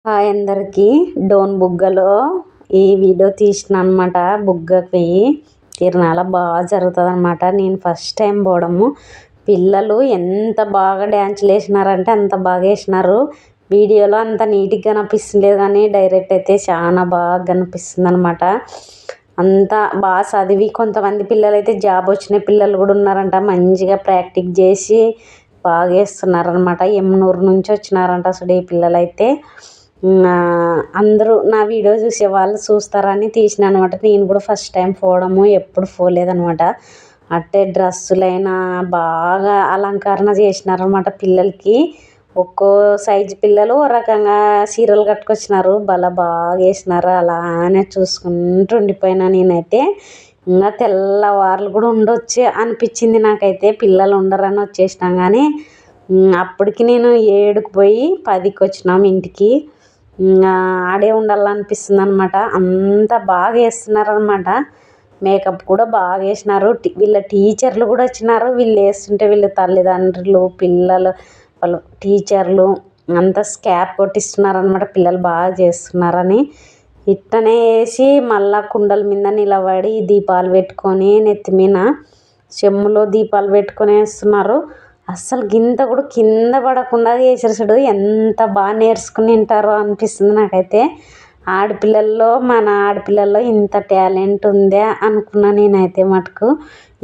Hi అందరికీ. డోన్ బుగ్గలో ఈ video తీసిన అనమాట. బుగ్గకి తిరణాల బాగా జరుగుతుంది అనమాట. నేను ఫస్ట్ టైం పోవడము. పిల్లలు ఎంత బాగా డ్యాన్స్లు వేసినారంటే అంత బాగా వేసినారు. వీడియోలో అంత నీట్గా కనిపిస్తలేదు కానీ డైరెక్ట్ అయితే చాలా బాగా కనిపిస్తుంది అనమాట. అంతా బాగా చదివి కొంతమంది పిల్లలు అయితే జాబ్ వచ్చిన పిల్లలు కూడా ఉన్నారంట. మంచిగా ప్రాక్టీస్ చేసి బాగా వేస్తున్నారనమాట. ఎమ్నూరు నుంచి వచ్చినారంట అసలు ఈ పిల్లలు అయితే. అందరూ నా వీడియో చూసే వాళ్ళు చూస్తారని తీసిన అనమాట. నేను కూడా ఫస్ట్ టైం పోవడము, ఎప్పుడు పోలేదనమాట. అట్టే డ్రెస్సులైనా బాగా అలంకరణ చేసినారనమాట పిల్లలకి. ఒక్కో సైజు పిల్లలు ఓ రకంగా చీరలు కట్టుకొచ్చినారు. బాగా వేసినారు. అలానే చూసుకుంటూ ఉండిపోయినా నేనైతే. ఇంకా తెల్లవార్లు కూడా ఉండొచ్చు అనిపించింది నాకైతే. పిల్లలు ఉండరని వచ్చేసినాం కానీ అప్పటికి నేను 7కి పోయి 10కి వచ్చినాం ఇంటికి. ఆడే ఉండాలనిపిస్తుంది అనమాట. అంత బాగా వేస్తున్నారనమాట. మేకప్ కూడా బాగా వేసినారు. వీళ్ళ టీచర్లు కూడా వచ్చినారు. వీళ్ళు వేస్తుంటే వీళ్ళ తల్లిదండ్రులు, పిల్లలు, వాళ్ళ టీచర్లు అంతా స్కాప్ కొట్టిస్తున్నారనమాట. పిల్లలు బాగా చేస్తున్నారని ఇట్టనే వేసి మళ్ళా కుండల మీద నిలబడి దీపాలు పెట్టుకొని నెత్తి మీద చెమ్ములో దీపాలు పెట్టుకొని వేస్తున్నారు. అస్సలు గింత కూడా కింద పడకుండా చేసారు చూడు. ఎంత బాగా నేర్చుకుని ఉంటారో అనిపిస్తుంది నాకైతే. మన ఆడపిల్లల్లో ఇంత టాలెంట్ ఉందే అనుకున్నా నేనైతే మటుకు.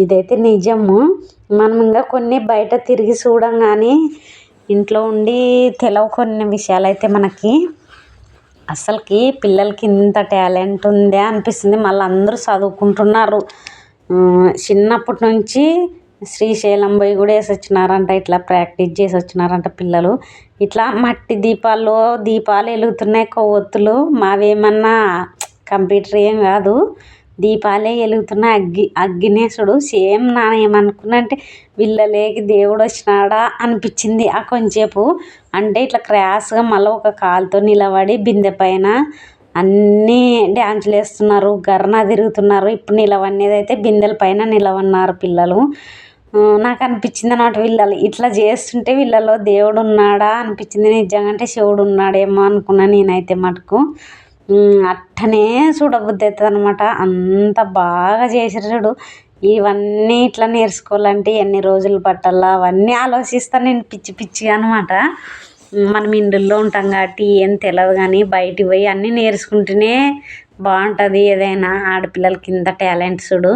ఇదైతే నిజము. మనం ఇంకా కొన్ని బయట తిరిగి చూడం కానీ ఇంట్లో ఉండి తెలవు కొన్ని విషయాలు అయితే మనకి. అసలుకి పిల్లలకి ఇంత టాలెంట్ ఉందే అనిపిస్తుంది. మళ్ళీ అందరూ చదువుకుంటున్నారు. చిన్నప్పటి నుంచి శ్రీశైలం పోయి కూడా వేసి వచ్చినారంట. ఇట్లా ప్రాక్టీస్ చేసి వచ్చినారంట పిల్లలు. ఇట్లా మట్టి దీపాలు వెలుగుతున్నాయి. కొవ్వొత్తులు మావేమన్నా కంప్యూటర్ ఏం కాదు, దీపాలే వెలుగుతున్నాయి. అగ్గినేసుడు సేమ్ నా ఏమనుకున్నా అంటే వీళ్ళలేకి దేవుడు వచ్చినాడా అనిపించింది ఆ కొంచెంసేపు. అంటే ఇట్లా క్రాస్గా మళ్ళీ ఒక కాలుతో నిలబడి బిందె పైన అన్నీ డ్యాన్సులు వేస్తున్నారు. గర్న తిరుగుతున్నారు. ఇప్పుడు నిలవనేది అయితే బిందెల పైన నిలవన్నారు పిల్లలు. నాకు అనిపించింది అన్నమాట. వీళ్ళు ఇట్లా చేస్తుంటే వీళ్ళలో దేవుడు ఉన్నాడా అనిపించింది. నిజంగా అంటే శివుడు ఉన్నాడేమో అనుకున్నా నేనైతే మటుకు. అట్టనే చూడబుద్ధి అవుతుంది అనమాట. అంత బాగా చేసారు చూడు. ఇవన్నీ ఇట్లా నేర్చుకోవాలంటే ఎన్ని రోజులు పట్టాలా అవన్నీ ఆలోచిస్తాను నేను పిచ్చి అనమాట. మనం ఇండ్లలో ఉంటాం కాబట్టి ఏం తెలియదు కానీ బయటికి పోయి అన్నీ నేర్చుకుంటేనే బాగుంటుంది. ఏదైనా ఆడపిల్లలకి ఇంత టాలెంట్ చూడు.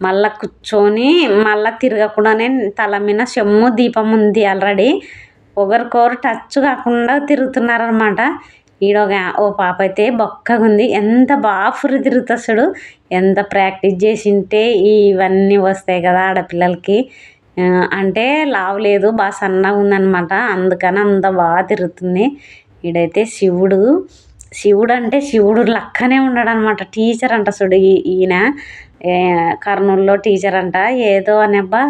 మళ్ళీ కూర్చొని మళ్ళీ తిరగకుండానే తల మీద చెమ్ము దీపం ఉంది ఆల్రెడీ. ఒకరికొకరు టచ్ కాకుండా తిరుగుతున్నారనమాట. ఓ పాప అయితే బొక్కగా ఉంది. ఎంత బాగా ఫుర్రి తిరుగుతాడు. ఎంత ప్రాక్టీస్ చేసింటే ఇవన్నీ వస్తాయి కదా ఆడపిల్లలకి. అంటే లావు లేదు, బాగా సన్నగా ఉందన్నమాట. అందుకని అంత బాగా తిరుగుతుంది. ఈడైతే శివుడు అంటే శివుడు లక్కనే ఉన్నాడు అనమాట. టీచర్ అంట చూడు ఈయన. కర్నూలులో టీచర్ అంట. ఏదో అనేబ్బా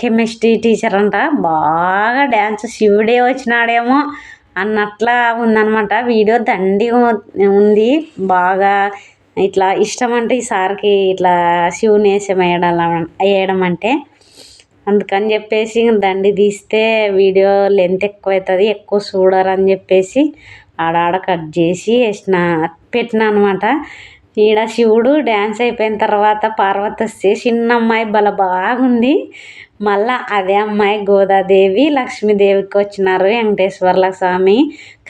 కెమిస్ట్రీ టీచర్ అంట. బాగా డ్యాన్స్ శివుడే వచ్చినాడేమో అన్నట్లా ఉందన్నమాట. వీడియో దండిగా ఉంది. బాగా ఇట్లా ఇష్టం అంటే ఈ సార్కి ఇట్లా శివుని వేషం వేయడం అంటే. అందుకని చెప్పేసి దండి తీస్తే వీడియో లెంత్ ఎక్కువ అవుతుంది, ఎక్కువ చూడరని చెప్పేసి ఆడాడ కట్ చేసి పెట్టిన అనమాట. ఈడ శివుడు డ్యాన్స్ అయిపోయిన తర్వాత పార్వతి వస్తే చిన్న అమ్మాయి బాగుంది. మళ్ళీ అదే అమ్మాయి గోదాదేవి లక్ష్మీదేవికి వచ్చినారు. వెంకటేశ్వర్ల స్వామి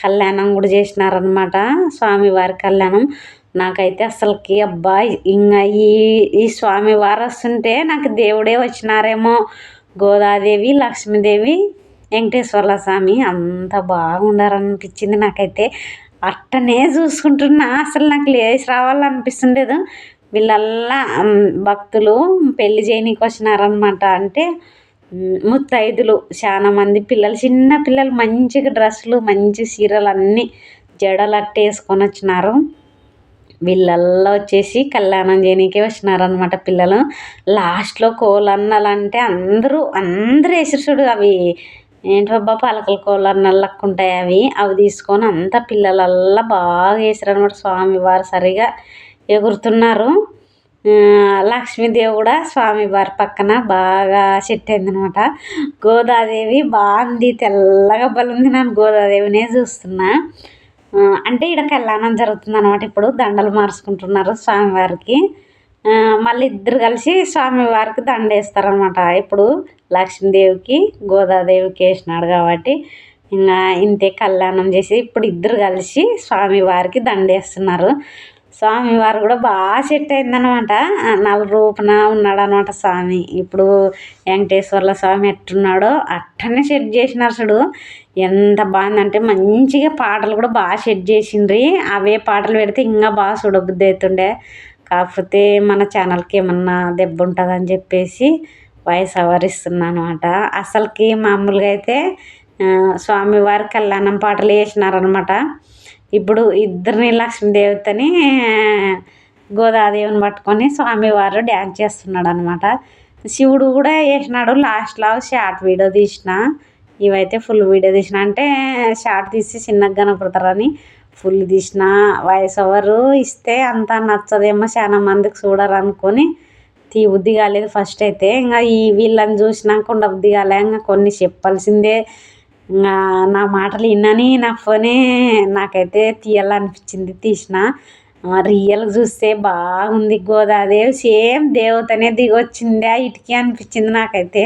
కళ్యాణం కూడా చేసినారనమాట. స్వామివారి కళ్యాణం. నాకైతే అసలుకి అబ్బా ఇంకా ఈ స్వామివారు వస్తుంటే నాకు దేవుడే వచ్చినారేమో. గోదాదేవి, లక్ష్మీదేవి, వెంకటేశ్వర్ల స్వామి అంత బాగుండారనిపించింది నాకైతే. అట్టనే చూసుకుంటున్నా. అసలు నాకు లేచి రావాలనిపిస్తుండేదు. వీళ్ళల్లా భక్తులు పెళ్లి చేయనీకి వచ్చినారనమాట. అంటే ముత్తైదులు చాలా మంది పిల్లలు, చిన్న పిల్లలు మంచిగా డ్రెస్సులు, మంచి చీరలు అన్నీ జడలు అట్టేసుకొని వచ్చినారు. వీళ్ళల్లా వచ్చేసి కళ్యాణం చేయనీకే వచ్చినారనమాట పిల్లలు. లాస్ట్లో కోలన్నలు అంటే అందరూ వేసారు చూడు. అవి ఏంటబ్బా పలకల కోలన్నలు లెక్క ఉంటాయి. అవి తీసుకొని అంతా పిల్లలల్లా బాగా వేసారు అనమాట. స్వామివారు సరిగా ఎగురుతున్నారు. లక్ష్మీదేవి కూడా స్వామివారి పక్కన బాగా సెట్ అయిందనమాట. గోదాదేవి బాగుంది, తెల్లగా బలుంది. నేను గోదాదేవినే చూస్తున్నా. అంటే ఈడ కళ్యాణం జరుగుతుంది అనమాట. ఇప్పుడు దండలు మార్చుకుంటున్నారు స్వామివారికి. మళ్ళీ ఇద్దరు కలిసి స్వామివారికి దండ వేస్తారనమాట. ఇప్పుడు లక్ష్మీదేవికి గోదాదేవికి వేసినాడు కాబట్టి ఇంకా ఇంతే కళ్యాణం చేసి ఇప్పుడు ఇద్దరు కలిసి స్వామివారికి దండ వేస్తున్నారు. స్వామివారు కూడా బాగా సెట్ అయిందనమాట. రూపన ఉన్నాడు అనమాట స్వామి. ఇప్పుడు వెంకటేశ్వర్ల స్వామి ఎట్టున్నాడో అట్టనే సెట్ చేసినారు చూడు. ఎంత బాగుందంటే మంచిగా పాటలు కూడా బాగా సెట్ చేసిండ్రి. అవే పాటలు పెడితే ఇంకా బాగా చూడబుద్ధి అవుతుండే. కాకపోతే మన ఛానల్కి ఏమన్నా దెబ్బ ఉంటుందని చెప్పేసి వాయిస్ ఓవర్ ఇస్తున్నాను అనమాట. అసలుకి మామూలుగా అయితే స్వామివారి కళ్యాణం పాటలు వేసినారనమాట. ఇప్పుడు ఇద్దరిని లక్ష్మీదేవతని గోదాదేవిని పట్టుకొని స్వామివారు డ్యాన్స్ చేస్తున్నాడు అనమాట. శివుడు కూడా వేసినాడు. లాస్ట్లో షార్ట్ వీడియో తీసిన. ఇవైతే ఫుల్ వీడియో తీసిన. అంటే షార్ట్ తీసి చిన్నగా కనపడతారని ఫుల్ తీసిన. వాయిస్ ఓవర్ ఇస్తే అంత నచ్చదేమో, చాలా మందికి చూడరు అనుకొని బుద్ధి కాలేదు ఫస్ట్ అయితే. ఇంకా వీళ్ళని చూసినాక ఉండబుద్ధి కాలే. ఇంకా కొన్ని చెప్పాల్సిందే. ఇంకా నా మాటలు విన్నని నా ఫోనే నాకైతే తీయాలనిపించింది, తీసిన. రియల్గా చూస్తే బాగుంది. గోదాదేవి సేమ్ దేవతనే దిగొచ్చిందా ఇటుకి అనిపించింది నాకైతే.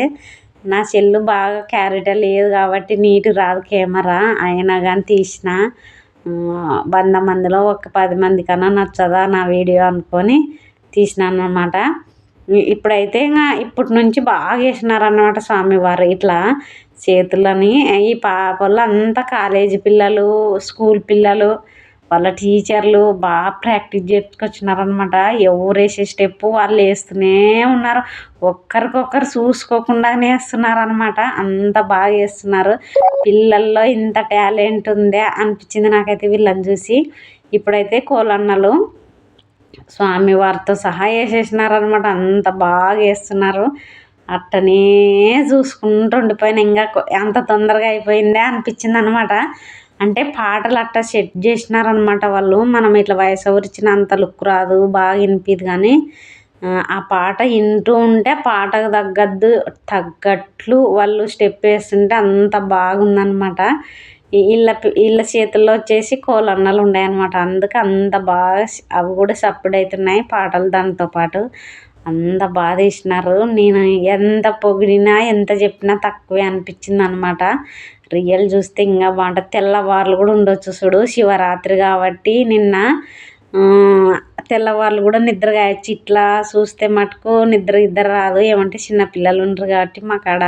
నా సెల్లు బాగా క్యారెట్ లేదు కాబట్టి నీట్ రాదు కెమెరా. అయినా కానీ తీసిన. 100 మందిలో ఒక 10 మంది కన్నా నచ్చదా నా వీడియో అనుకొని తీసినాను అనమాట. ఇప్పుడైతే ఇంకా ఇప్పటి నుంచి బాగా వేసినారన్నమాట స్వామివారు. ఇట్లా చేతులని ఈ పాపలు అంతా కాలేజీ పిల్లలు, స్కూల్ పిల్లలు, వాళ్ళ టీచర్లు బాగా ప్రాక్టీస్ చేసుకొచ్చినారనమాట. ఎవరు వేసే స్టెప్ వాళ్ళు వేస్తూనే ఉన్నారు. ఒక్కరికొకరు చూసుకోకుండానే వేస్తున్నారు అనమాట. అంత బాగా వేస్తున్నారు. పిల్లల్లో ఇంత టాలెంట్ ఉందే అనిపించింది నాకైతే వీళ్ళని చూసి. ఇప్పుడైతే కోలన్నలు స్వామివారితో సహా వేసేసినారనమాట. అంత బాగా వేస్తున్నారు. అట్టనే చూసుకుంటూ ఉండిపోయిన. ఇంకా అంత తొందరగా అయిపోయిందే అనిపించింది అనమాట. అంటే పాటలు అట్ట సెట్ చేసినారనమాట వాళ్ళు. మనం ఇట్లా వాయిస్ ఓవర్ ఇచ్చిన అంత లుక్ రాదు, బాగా వినిపిదు. కానీ ఆ పాట వింటూ ఉంటే పాటకు తగ్గట్లు వాళ్ళు స్టెప్ వేస్తుంటే అంత బాగుందనమాట. వీళ్ళ చేతుల్లో వచ్చేసి కోలన్నలు ఉన్నాయన్నమాట. అందుకే అంత బాగా అవి కూడా సప్పుడు అవుతున్నాయి పాటలు దాంతో పాటు. అంత బాగా తీసినారు. నేను ఎంత పొగిడినా ఎంత చెప్పినా తక్కువే అనిపించింది అనమాట. రియల్ చూస్తే ఇంకా బాగుంటుంది. తెల్లవార్లు కూడా ఉండొచ్చు చూడు. శివరాత్రి కాబట్టి నిన్న తెల్లవార్లు కూడా నిద్ర కాయచ్చు. ఇట్లా చూస్తే మటుకు నిద్ర రాదు. ఏమంటే చిన్నపిల్లలు ఉండరు కాబట్టి మా కాడ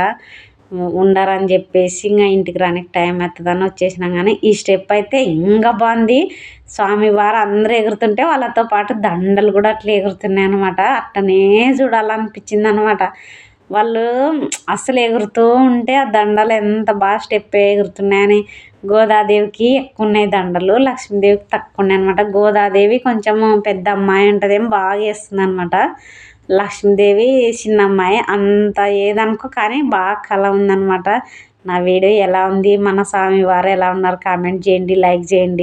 ఉండరని చెప్పేసి ఇంకా ఇంటికి రానికి టైం అవుతుందని వచ్చేసినాం. కానీ ఈ స్టెప్ అయితే ఇంకా బాగుంది. స్వామివారు అందరూ ఎగురుతుంటే వాళ్ళతో పాటు దండలు కూడా అట్లా ఎగురుతున్నాయి అనమాట. అట్టనే చూడాలనిపించింది అనమాట. వాళ్ళు అసలు ఎగురుతూ ఉంటే ఆ దండలు ఎంత బాగా స్టెప్ ఎగురుతున్నాయని. గోదాదేవికి ఎక్కువ ఉన్నాయి దండలు, లక్ష్మీదేవికి తక్కువ ఉన్నాయి అనమాట. గోదాదేవి కొంచెం పెద్ద అమ్మాయి ఉంటుందేమో బాగా వేస్తుంది అనమాట. లక్ష్మీదేవి చిన్న అమ్మాయి అంత ఏదనుకో కానీ బాగా కళ ఉందన్నమాట. నా వీడియో ఎలా ఉంది, మన స్వామివారు ఎలా ఉన్నారు కామెంట్ చేయండి, లైక్ చేయండి.